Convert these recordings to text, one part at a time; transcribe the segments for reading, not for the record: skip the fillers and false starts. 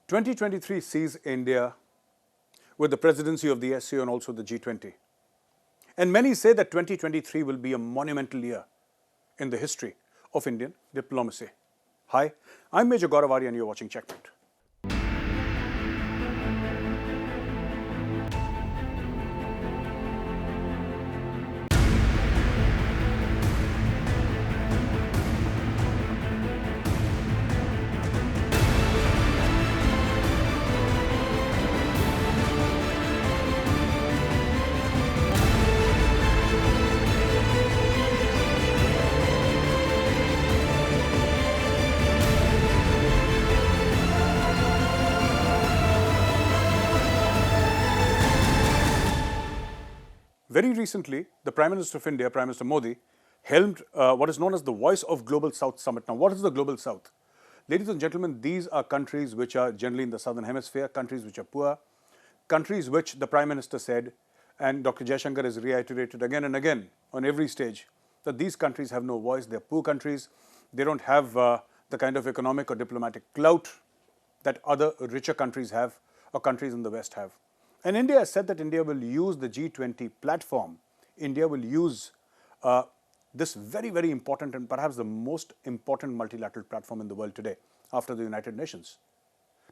2023 sees India with the presidency of the SCO and also the G20. And many say that 2023 will be a monumental year in the history of Indian diplomacy. Hi, I'm Major Gaurav Arya and you're watching Checkmate. Very recently, the Prime Minister of India, Prime Minister Modi, held what is known as the Voice of Global South Summit. Now, what is the Global South? Ladies and gentlemen, these are countries which are generally in the Southern Hemisphere, countries which are poor, countries which the Prime Minister said, and Dr. Jaishankar has reiterated again and again on every stage, that these countries have no voice, they're poor countries, they don't have the kind of economic or diplomatic clout that other richer countries have or countries in the West have. And India has said that India will use the G20 platform. India will use this very, very important and perhaps the most important multilateral platform in the world today after the United Nations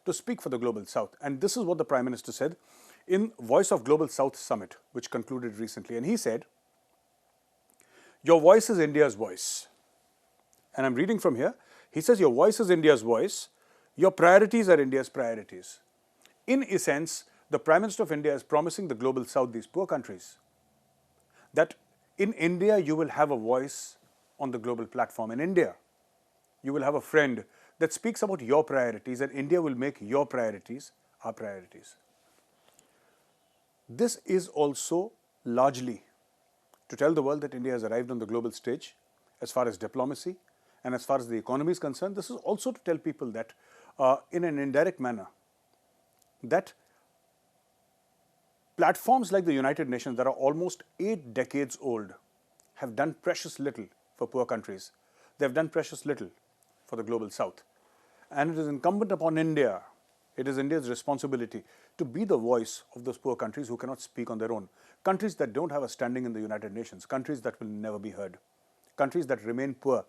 to speak for the Global South. And this is what the Prime Minister said in Voice of Global South Summit, which concluded recently. And he said, "Your voice is India's voice." And I'm reading from here. He says, "Your voice is India's voice. Your priorities are India's priorities." In essence, the Prime Minister of India is promising the Global South, these poor countries, that in India you will have a voice on the global platform. In India, you will have a friend that speaks about your priorities, and India will make your priorities our priorities. This is also largely to tell the world that India has arrived on the global stage as far as diplomacy and as far as the economy is concerned. This is also to tell people that in an indirect manner, that platforms like the United Nations that are almost 8 decades old have done precious little for poor countries. They have done precious little for the Global South. And it is incumbent upon India, it is India's responsibility to be the voice of those poor countries who cannot speak on their own. Countries that don't have a standing in the United Nations, countries that will never be heard, countries that remain poor.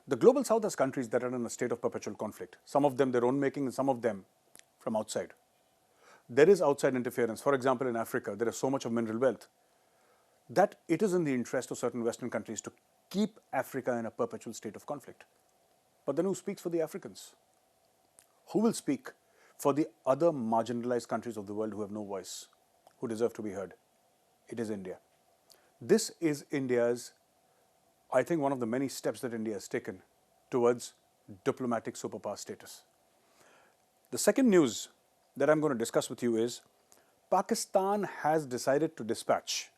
The Global South has countries that are in a state of perpetual conflict, some of them their own making and some of them from outside. There is outside interference. For example, in Africa, there is so much of mineral wealth that it is in the interest of certain Western countries to keep Africa in a perpetual state of conflict. But then who speaks for the Africans? Who will speak for the other marginalized countries of the world who have no voice, who deserve to be heard? It is India. This is India's, I think, one of the many steps that India has taken towards diplomatic superpower status. The second news that I'm going to discuss with you is Pakistan has decided to dispatch,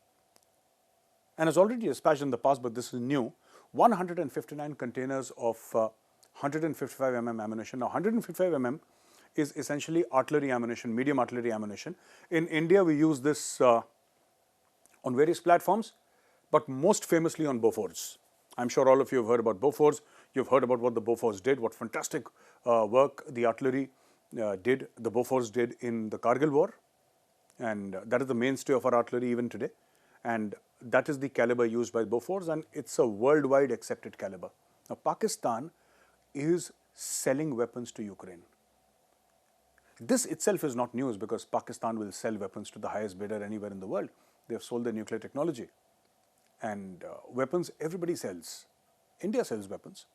and has already dispatched in the past, but this is new, 159 containers of 155 mm ammunition. Now, 155 mm is essentially artillery ammunition, medium artillery ammunition. In India, we use this on various platforms, but most famously on Bofors. I'm sure all of you have heard about Bofors. You've heard about what the Bofors did, what fantastic work the artillery the Bofors did in the Kargil war, and that is the mainstay of our artillery even today, and that is the caliber used by Bofors, and it's a worldwide accepted caliber. Now, Pakistan is selling weapons to Ukraine. This itself is not news because Pakistan will sell weapons to the highest bidder anywhere in the world. They have sold their nuclear technology, and weapons everybody sells. India sells weapons.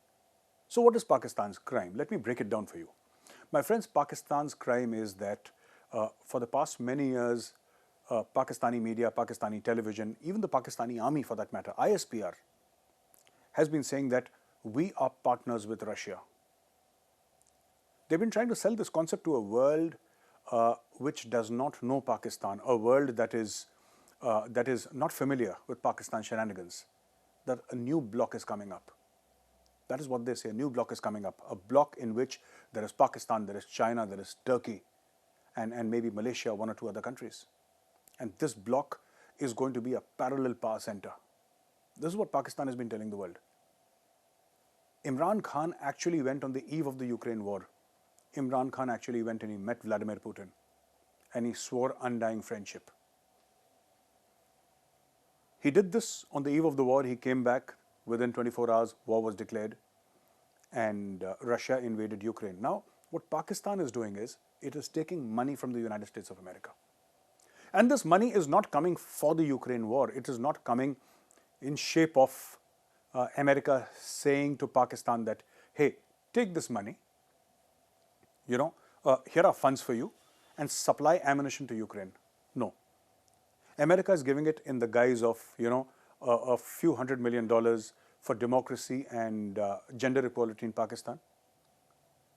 So what is Pakistan's crime? Let me break it down for you. My friends, Pakistan's crime is that for the past many years, Pakistani media, Pakistani television, even the Pakistani army for that matter, ISPR, has been saying that we are partners with Russia. They've been trying to sell this concept to a world which does not know Pakistan, a world that is not familiar with Pakistan's shenanigans, that a new bloc is coming up. That is what they say, a new bloc is coming up, a bloc in which there is Pakistan, there is China, there is Turkey, and maybe Malaysia, one or two other countries. And this bloc is going to be a parallel power center. This is what Pakistan has been telling the world. Imran Khan actually went on the eve of the Ukraine war Imran Khan actually went and he met Vladimir Putin and he swore undying friendship. He did this on the eve of the war. He came back within 24 hours, war was declared, and Russia invaded Ukraine. Now, what Pakistan is doing is, it is taking money from the United States of America. And this money is not coming for the Ukraine war. It is not coming in shape of America saying to Pakistan that, hey, take this money, here are funds for you, and supply ammunition to Ukraine. No. America is giving it in the guise of, a few $100 million for democracy and gender equality in Pakistan,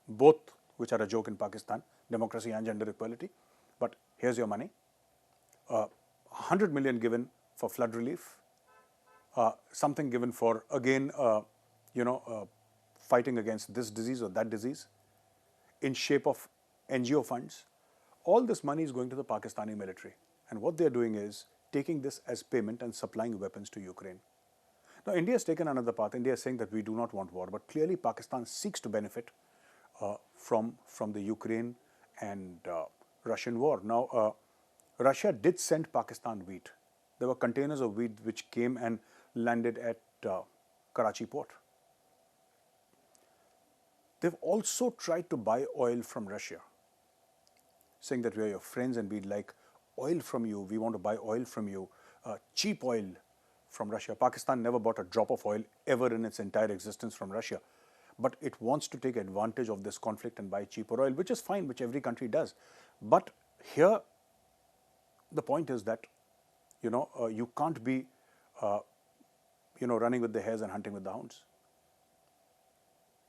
both which are a joke in Pakistan, democracy and gender equality. But here's your money. 100 million given for flood relief, something given for, again, fighting against this disease or that disease in shape of NGO funds. All this money is going to the Pakistani military. And what they're doing is taking this as payment and supplying weapons to Ukraine. Now, India has taken another path. India is saying that we do not want war, but clearly Pakistan seeks to benefit from the Ukraine and Russian war. Now, Russia did send Pakistan wheat. There were containers of wheat which came and landed at Karachi port. They've also tried to buy oil from Russia, saying that we are your friends and we'd like oil from you. We want to buy oil from you, cheap oil from Russia. Pakistan never bought a drop of oil ever in its entire existence from Russia. But it wants to take advantage of this conflict and buy cheaper oil, which is fine, which every country does. But here, the point is that, you can't be, running with the hares and hunting with the hounds.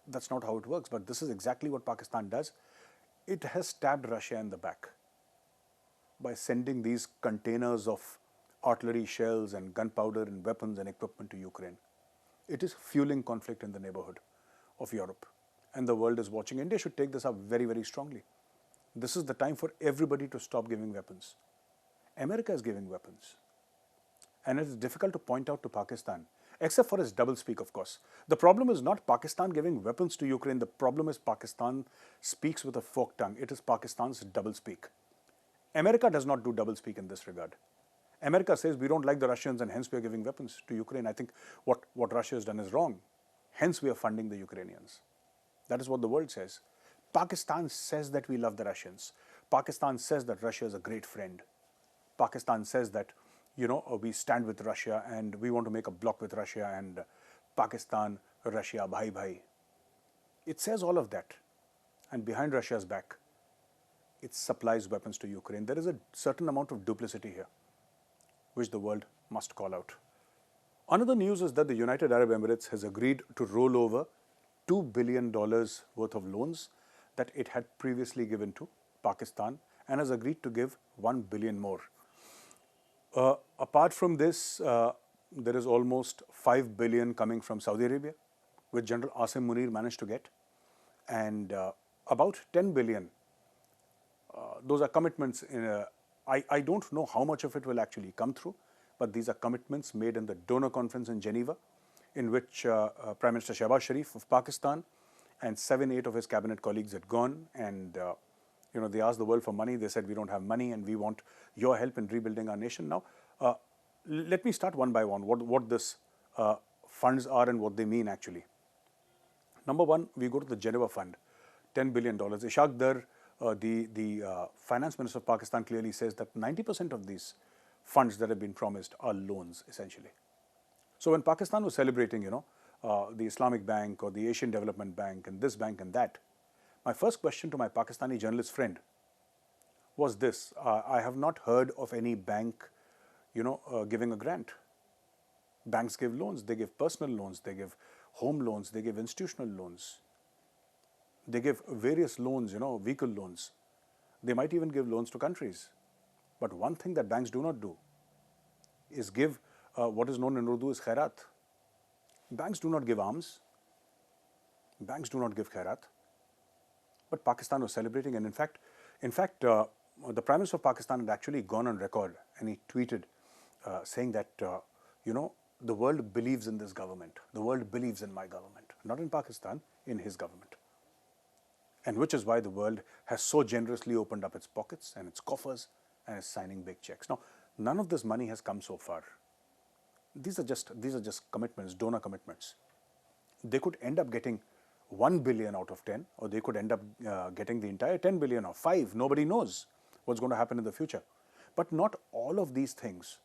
That's not how it works. But this is exactly what Pakistan does. It has stabbed Russia in the back by sending these containers of artillery shells and gunpowder and weapons and equipment to Ukraine. It is fueling conflict in the neighborhood of Europe. And the world is watching. India should take this up very, very strongly. This is the time for everybody to stop giving weapons. America is giving weapons. And it is difficult to point out to Pakistan, except for its doublespeak, of course. The problem is not Pakistan giving weapons to Ukraine. The problem is Pakistan speaks with a forked tongue. It is Pakistan's doublespeak. America does not do doublespeak in this regard. America says we don't like the Russians and hence we are giving weapons to Ukraine. I think what Russia has done is wrong. Hence we are funding the Ukrainians. That is what the world says. Pakistan says that we love the Russians. Pakistan says that Russia is a great friend. Pakistan says that, we stand with Russia and we want to make a bloc with Russia and Pakistan, Russia, bhai bhai. It says all of that. And behind Russia's back, it supplies weapons to Ukraine. There is a certain amount of duplicity here, which the world must call out. Another news is that the United Arab Emirates has agreed to roll over $2 billion worth of loans that it had previously given to Pakistan and has agreed to give $1 billion more. Apart from this, there is almost $5 billion coming from Saudi Arabia, which General Asim Munir managed to get, and about $10 billion. Those are commitments. I don't know how much of it will actually come through, but these are commitments made in the donor conference in Geneva, in which Prime Minister Shehbaz Sharif of Pakistan and 7-8 of his cabinet colleagues had gone, and they asked the world for money. They said, we don't have money and we want your help in rebuilding our nation. Now, let me start one by one, what this funds are and what they mean actually. Number one, we go to the Geneva Fund, $10 billion. Ishaq Dar, the finance minister of Pakistan, clearly says that 90% of these funds that have been promised are loans, essentially. So when Pakistan was celebrating, the Islamic Bank or the Asian Development Bank and this bank and that, my first question to my Pakistani journalist friend was this: I have not heard of any bank, giving a grant. Banks give loans. They give personal loans. They give home loans. They give institutional loans. They give various loans, vehicle loans. They might even give loans to countries. But one thing that banks do not do is give what is known in Urdu as khairat. Banks do not give alms. Banks do not give khairat. But Pakistan was celebrating, and in fact, the Prime Minister of Pakistan had actually gone on record and he tweeted saying that, the world believes in this government. The world believes in my government. Not in Pakistan, in his government. And which is why the world has so generously opened up its pockets and its coffers and is signing big checks. Now, none of this money has come so far. These are just commitments, donor commitments. They could end up getting 1 billion out of 10, or they could end up getting the entire 10 billion or 5. Nobody knows what's going to happen in the future. But not all of these things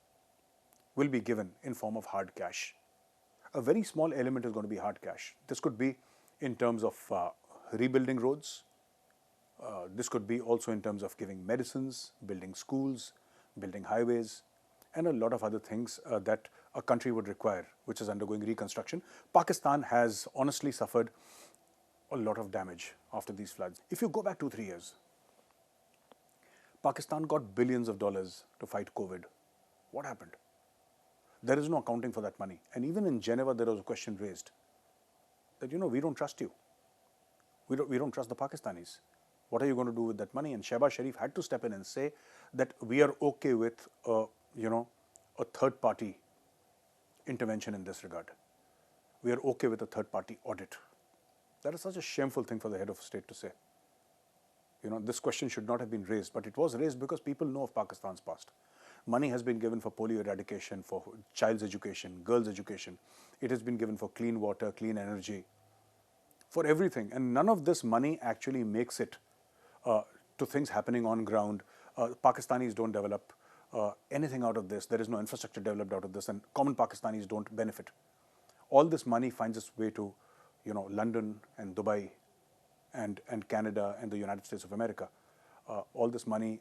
will be given in form of hard cash. A very small element is going to be hard cash. This could be in terms of rebuilding roads. This could be also in terms of giving medicines, building schools, building highways, and a lot of other things that a country would require, which is undergoing reconstruction. Pakistan has honestly suffered a lot of damage after these floods. If you go back 2-3 years, Pakistan got billions of dollars to fight COVID. What happened? There is no accounting for that money. And even in Geneva, there was a question raised that, we don't trust you. We don't trust the Pakistanis. What are you going to do with that money? And Shehbaz Sharif had to step in and say that we are okay with, a third-party intervention in this regard. We are okay with a third-party audit. That is such a shameful thing for the head of state to say. This question should not have been raised, but it was raised because people know of Pakistan's past. Money has been given for polio eradication, for child's education, girls' education. It has been given for clean water, clean energy, for everything. And none of this money actually makes it to things happening on ground. Pakistanis don't develop anything out of this. There is no infrastructure developed out of this, and common Pakistanis don't benefit. All this money finds its way to, London and Dubai and Canada and the United States of America. All this money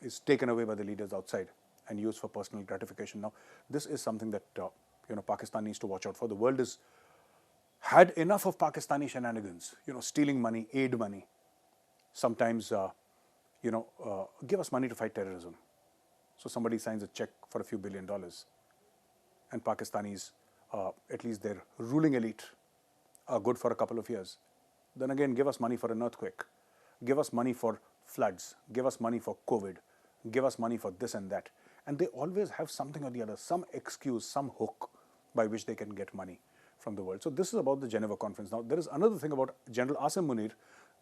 is taken away by the leaders outside and used for personal gratification. Now, this is something that Pakistan needs to watch out for. The world has had enough of Pakistani shenanigans, stealing money, aid money. Sometimes, give us money to fight terrorism. So somebody signs a check for a few $1 billion, and Pakistanis, at least their ruling elite, are good for a couple of years. Then again, give us money for an earthquake, give us money for floods, give us money for COVID, give us money for this and that. And they always have something or the other, some excuse, some hook by which they can get money from the world. So this is about the Geneva conference. Now, there is another thing about General Asim Munir,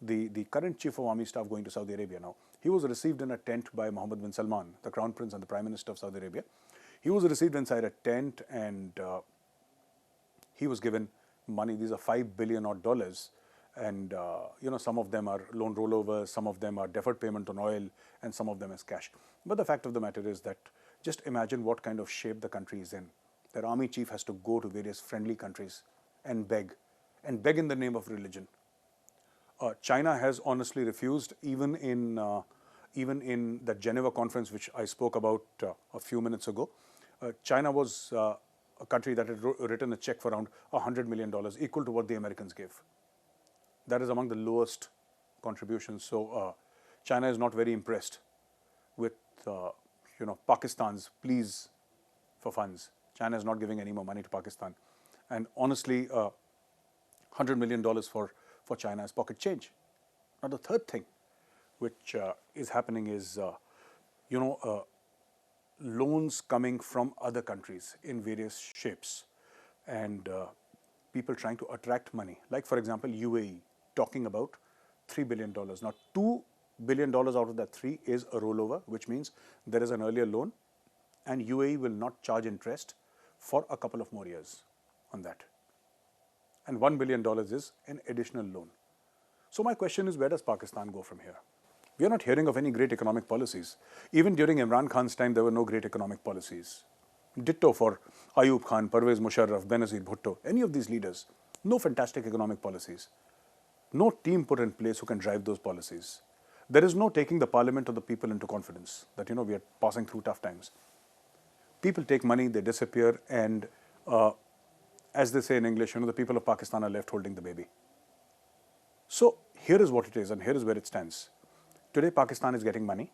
the current chief of army staff going to Saudi Arabia now. He was received in a tent by Mohammed bin Salman, the crown prince and the prime minister of Saudi Arabia. He was received inside a tent, and he was given money. These are $5 billion odd dollars. And, some of them are loan rollovers, some of them are deferred payment on oil, and some of them is cash. But the fact of the matter is that just imagine what kind of shape the country is in. Their army chief has to go to various friendly countries and beg in the name of religion. China has honestly refused, even in the Geneva conference, which I spoke about a few minutes ago. China was a country that had written a check for around $100 million, equal to what the Americans gave. That is among the lowest contributions. So China is not very impressed with Pakistan's pleas for funds. China is not giving any more money to Pakistan, and honestly, $100 million for China is pocket change. Now, the third thing which is happening is loans coming from other countries in various shapes, and people trying to attract money. Like, for example, UAE talking about $3 billion. Now, $2 billion out of that 3 is a rollover, which means there is an earlier loan, and UAE will not charge interest for a couple of more years on that. And $1 billion is an additional loan. So my question is, where does Pakistan go from here? We are not hearing of any great economic policies. Even during Imran Khan's time, there were no great economic policies. Ditto for Ayub Khan, Pervez Musharraf, Benazir Bhutto, any of these leaders. No fantastic economic policies. No team put in place who can drive those policies. There is no taking the parliament or the people into confidence that, we are passing through tough times. People take money, they disappear, and as they say in English, the people of Pakistan are left holding the baby. So here is what it is, and here is where it stands. Today, Pakistan is getting money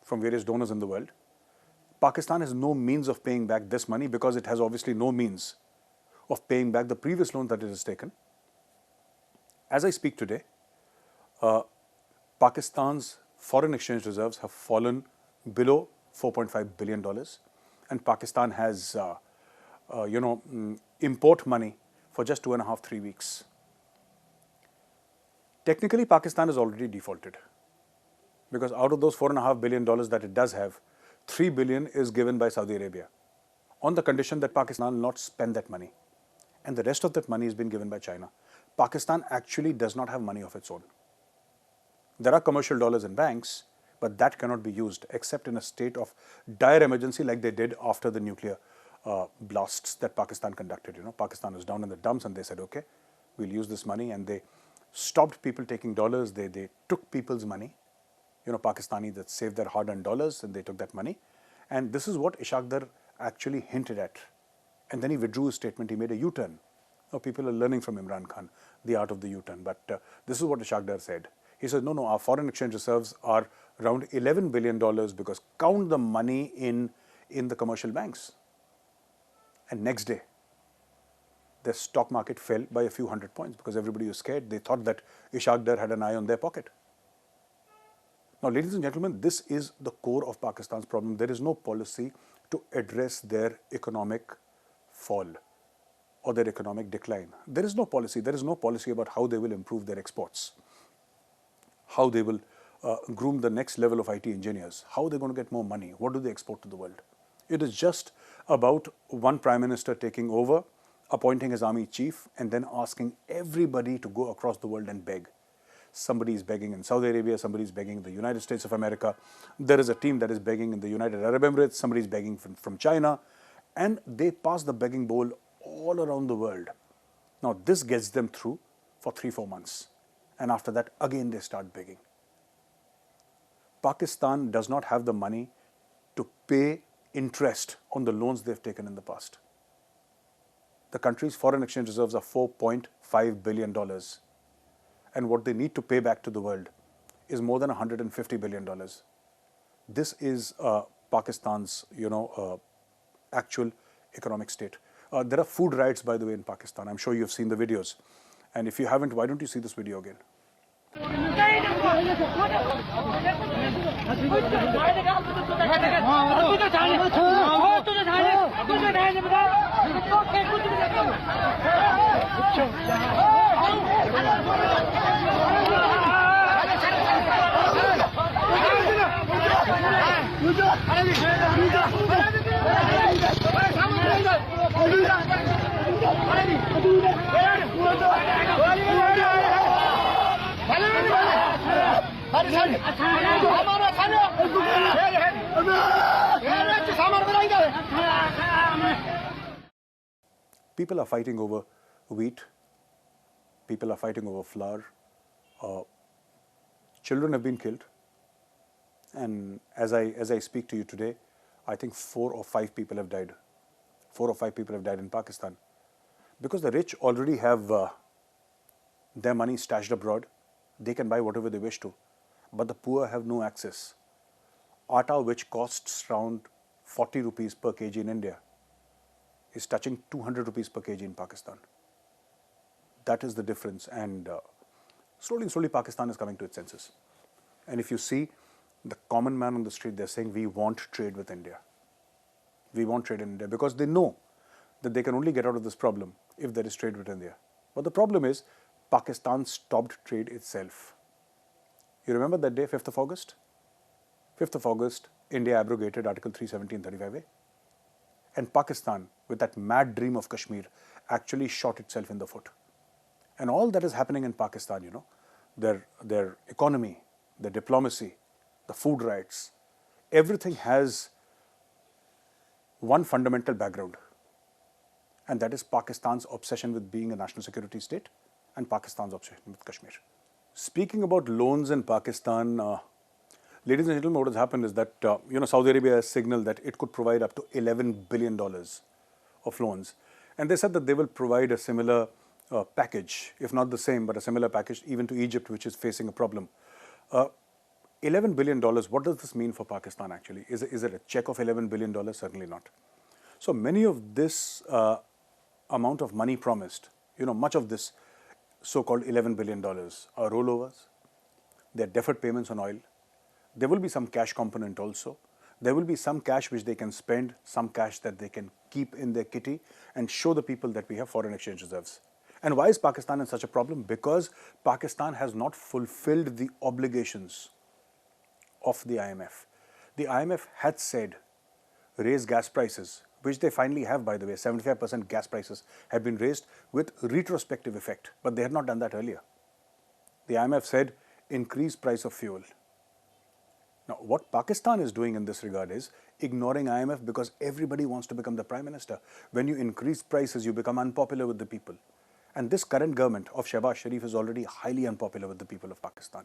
from various donors in the world. Pakistan has no means of paying back this money because it has obviously no means of paying back the previous loan that it has taken. As I speak today, Pakistan's foreign exchange reserves have fallen below $4.5 billion, and Pakistan has, import money for just 2.5-3 weeks. Technically, Pakistan is already defaulted because out of those $4.5 billion that it does have, $3 billion is given by Saudi Arabia on the condition that Pakistan will not spend that money. And the rest of that money is being given by China. Pakistan actually does not have money of its own. There are commercial dollars in banks, but that cannot be used except in a state of dire emergency like they did after the nuclear blasts that Pakistan conducted. Pakistan was down in the dumps and they said, okay, we'll use this money, and they stopped people taking dollars. They took people's money, Pakistani that saved their hard-earned dollars, and they took that money. And this is what Ishaq Dar actually hinted at. And then he withdrew his statement. He made a U-turn. Now people are learning from Imran Khan the art of the U-turn. But this is what Ishaq Dar said. He said, no, our foreign exchange reserves are around $11 billion because count the money in the commercial banks. And next day, the stock market fell by a few hundred points because everybody was scared. They thought that Ishaq Dar had an eye on their pocket. Now, ladies and gentlemen, this is the core of Pakistan's problem. There is no policy to address their economic fall or their economic decline. There is no policy. There is no policy about how they will improve their exports, how they will groom the next level of IT engineers, how they're going to get more money, what do they export to the world. It is just about one prime minister taking over, appointing his army chief, and then asking everybody to go across the world and beg. Somebody is begging in Saudi Arabia, somebody is begging in the United States of America. There is a team that is begging in the United Arab Emirates, somebody is begging from China, and they pass the begging bowl all around the world. Now, this gets them through for 3-4 months. And after that, again, they start begging. Pakistan does not have the money to pay interest on the loans they've taken in the past. The country's foreign exchange reserves are $4.5 billion. And what they need to pay back to the world is more than $150 billion. This is Pakistan's, actual economic state. There are food riots, by the way, in Pakistan. I'm sure you've seen the videos. And if you haven't, why don't you see this video again? People are fighting over wheat. People are fighting over flour. Children have been killed. And as I speak to you today, I think 4 or 5 people have died. 4 or 5 people have died in Pakistan. Because the rich already have their money stashed abroad. They can buy whatever they wish to. But the poor have no access. Atta, which costs around 40 rupees per kg in India, is touching 200 rupees per kg in Pakistan. That is the difference. And slowly, Pakistan is coming to its senses. And if you see the common man on the street, they're saying, we want trade with India. We want trade in India because they know that they can only get out of this problem if there is trade with India. But the problem is, Pakistan stopped trade itself. You remember that day, 5th of August? 5th of August, India abrogated Article 370 and Pakistan, with that mad dream of Kashmir, actually shot itself in the foot. And all that is happening in Pakistan, their economy, their diplomacy, the food riots, everything has one fundamental background. And that is Pakistan's obsession with being a national security state and Pakistan's obsession with Kashmir. Speaking about loans in Pakistan, ladies and gentlemen, what has happened is that, Saudi Arabia has signaled that it could provide up to $11 billion of loans. And they said that they will provide a similar package, if not the same, but a similar package even to Egypt, which is facing a problem. $11 billion, what does this mean for Pakistan actually? Is it a check of $11 billion? Certainly not. So many of this amount of money promised, much of this so-called $11 billion are rollovers. They're deferred payments on oil. There will be some cash component also. There will be some cash which they can spend, some cash that they can keep in their kitty and show the people that we have foreign exchange reserves. And why is Pakistan in such a problem? Because Pakistan has not fulfilled the obligations of the IMF. The IMF had said raise gas prices, which they finally have, by the way. 75% gas prices have been raised with retrospective effect, but they had not done that earlier. The IMF said increase price of fuel. Now, what Pakistan is doing in this regard is ignoring IMF because everybody wants to become the Prime Minister. When you increase prices, you become unpopular with the people. And this current government of Shehbaz Sharif is already highly unpopular with the people of Pakistan.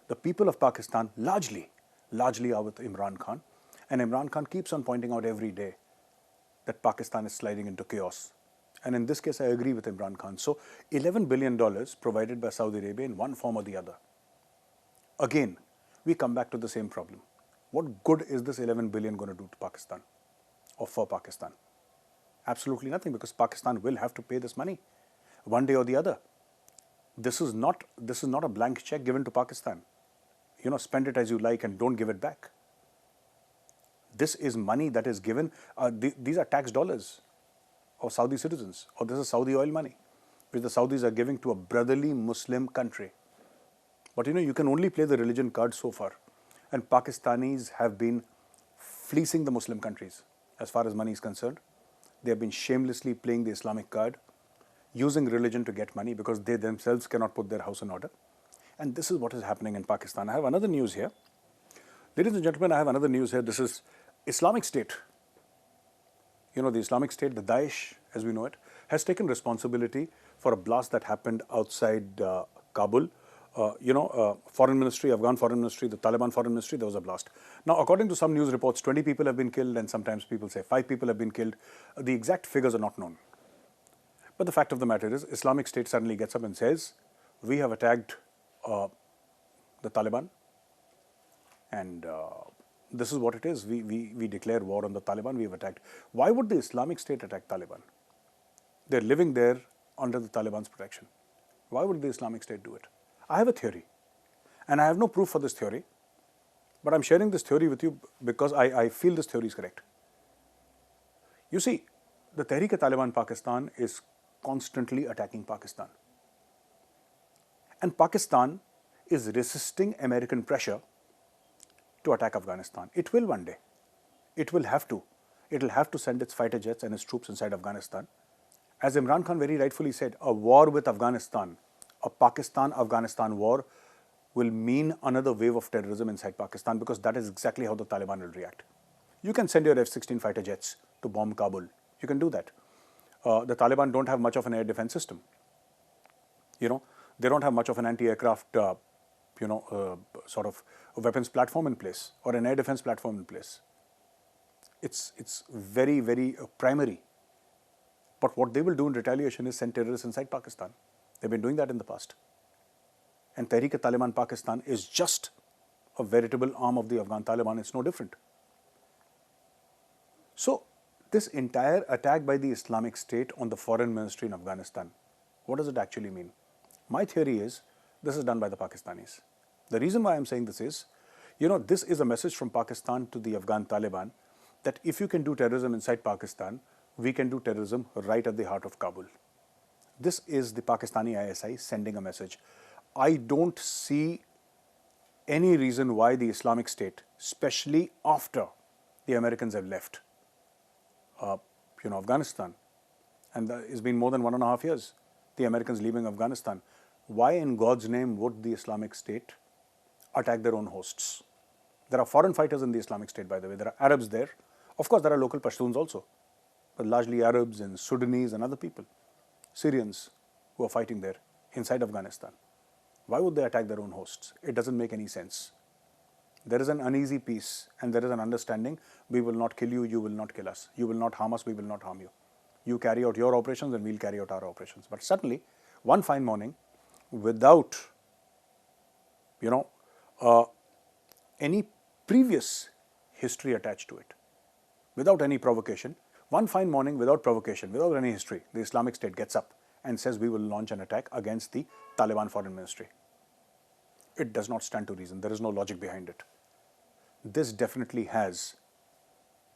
The people of Pakistan largely are with Imran Khan. And Imran Khan keeps on pointing out every day that Pakistan is sliding into chaos. And in this case, I agree with Imran Khan. So, $11 billion provided by Saudi Arabia in one form or the other. Again, we come back to the same problem. What good is this 11 billion going to do to Pakistan or for Pakistan? Absolutely nothing, because Pakistan will have to pay this money one day or the other. This is not a blank check given to Pakistan. Spend it as you like and don't give it back. This is money that is given. These are tax dollars of Saudi citizens, or this is Saudi oil money, which the Saudis are giving to a brotherly Muslim country. But you can only play the religion card so far. And Pakistanis have been fleecing the Muslim countries as far as money is concerned. They have been shamelessly playing the Islamic card, using religion to get money because they themselves cannot put their house in order. And this is what is happening in Pakistan. I have another news here. Ladies and gentlemen, I have another news here. This is Islamic State. The Islamic State, the Daesh as we know it, has taken responsibility for a blast that happened outside Kabul. Foreign Ministry, Afghan Foreign Ministry, the Taliban Foreign Ministry, there was a blast. Now, according to some news reports, 20 people have been killed, and sometimes people say 5 people have been killed. The exact figures are not known. But the fact of the matter is, Islamic State suddenly gets up and says, we have attacked the Taliban, and this is what it is. We declare war on the Taliban, we have attacked. Why would the Islamic State attack Taliban? They're living there under the Taliban's protection. Why would the Islamic State do it? I have a theory, and I have no proof for this theory, but I'm sharing this theory with you because I feel this theory is correct. You see, the Tehreek-e-Taliban Pakistan is constantly attacking Pakistan. And Pakistan is resisting American pressure to attack Afghanistan. It will one day. It will have to. It will have to send its fighter jets and its troops inside Afghanistan. As Imran Khan very rightfully said, a war with Afghanistan, a Pakistan-Afghanistan war, will mean another wave of terrorism inside Pakistan, because that is exactly how the Taliban will react. You can send your F-16 fighter jets to bomb Kabul. You can do that. The Taliban don't have much of an air defense system. They don't have much of an anti-aircraft, sort of a weapons platform in place, or an air defense platform in place. It's very, very primary. But what they will do in retaliation is send terrorists inside Pakistan. They've been doing that in the past. And Tehreek-e-Taliban Pakistan is just a veritable arm of the Afghan Taliban. It's no different. So, this entire attack by the Islamic State on the foreign ministry in Afghanistan, what does it actually mean? My theory is, this is done by the Pakistanis. The reason why I'm saying this is, this is a message from Pakistan to the Afghan Taliban that if you can do terrorism inside Pakistan, we can do terrorism right at the heart of Kabul. This is the Pakistani ISI sending a message. I don't see any reason why the Islamic State, especially after the Americans have left Afghanistan, and it's been more than 1.5 years, the Americans leaving Afghanistan, why in God's name would the Islamic State attack their own hosts? There are foreign fighters in the Islamic State, by the way. There are Arabs there. Of course, there are local Pashtuns also, but largely Arabs and Sudanese and other people, Syrians who are fighting there inside Afghanistan. Why would they attack their own hosts? It doesn't make any sense. There is an uneasy peace, and there is an understanding, we will not kill you, you will not kill us. You will not harm us, we will not harm you. You carry out your operations and we'll carry out our operations. But suddenly, one fine morning, without any previous history attached to it, without any provocation, one fine morning, without provocation, without any history, the Islamic State gets up and says we will launch an attack against the Taliban Foreign Ministry. It does not stand to reason. There is no logic behind it. This definitely has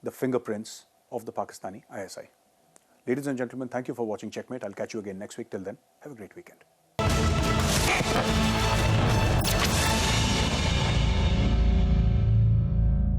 the fingerprints of the Pakistani ISI. Ladies and gentlemen, thank you for watching Checkmate. I'll catch you again next week. Till then, have a great weekend.